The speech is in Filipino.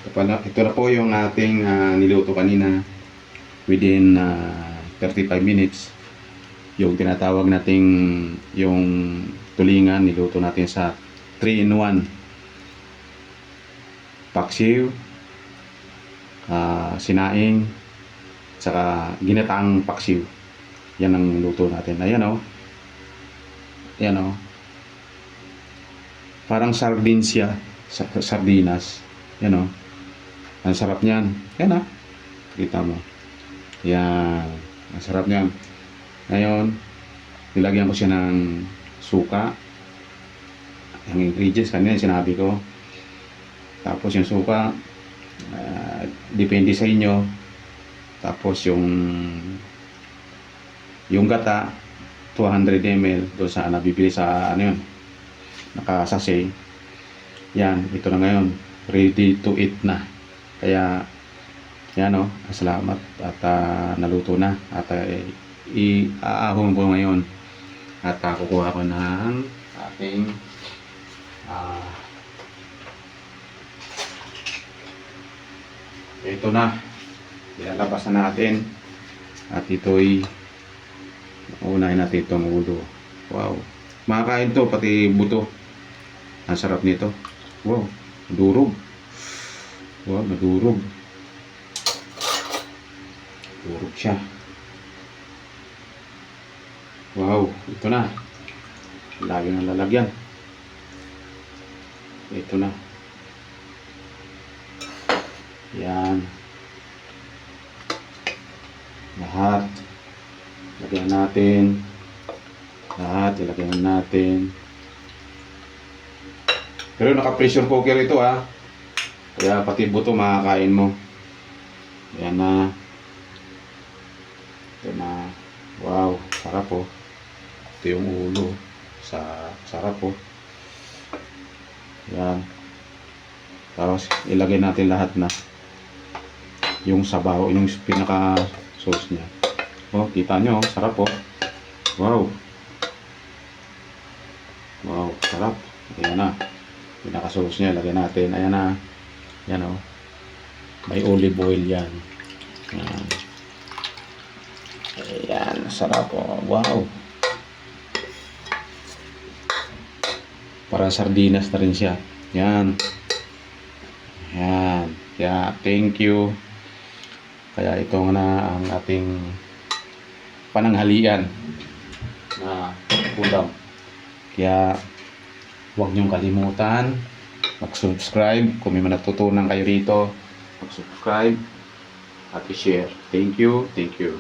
Ito na po yung ating niluto kanina within 35 minutes. Yung tinatawag nating yung tulingan, niluto natin sa 3-in-1. Paksiw, sinaing, saka ginataang paksiw. Yan ang luto natin. Ayan o. Ayan o. Parang sardines siya. Sardinas. Yan o. Ang sarap niyan. Yan ah. Kita mo. Yan. Ang sarap niyan. Ngayon, nilagyan ko siya ng suka. Ang ingredients kanina sinabi ko. Tapos yung suka, depende sa inyo. Tapos yung gata, 200 ml doon sa nabibili sa ano yun, nakasase. Yan, ito na ngayon. Ready to eat na. Kaya, yan o, salamat at naluto na. At iaahon ko ngayon. At kukuha ko ng ating ito na. Ilalabas na natin. At ito'y unahin natin itong ulo. Wow. Makakain to, pati buto. Ang sarap nito. Wow. Nadurog. Wow, nadurog. Durog siya. Wow. Ito na. Lagi ng lalagyan. Ito na. Yan. Lahat. Lagyan natin. Lahat. Ilagyan natin. Pero naka-pressure cooker ito ha. Kaya pati buto makakain mo. Yan na. Ito na. Wow. Sarap po. Ito yung ulo. Sarap po. Yan. Tapos ilagay natin lahat na. Yung sabaw, yung pinaka sauce niya. Oh, kita nyo, sarap po. Wow. Wow, sarap. Ayan na. Pinaka sauce niya, lagyan natin. Ayan na. Yan o. May olive oil yan. Ayan. Ayan, sarap po. Wow. Parang sardinas na rin siya. Yan. Ayan. Kaya, thank you. Kaya ito na ang ating pananghalian na ulam. Kaya huwag niyong kalimutan mag-subscribe. Kung may natutunan kayo rito, mag-subscribe at i-share. Thank you. Thank you.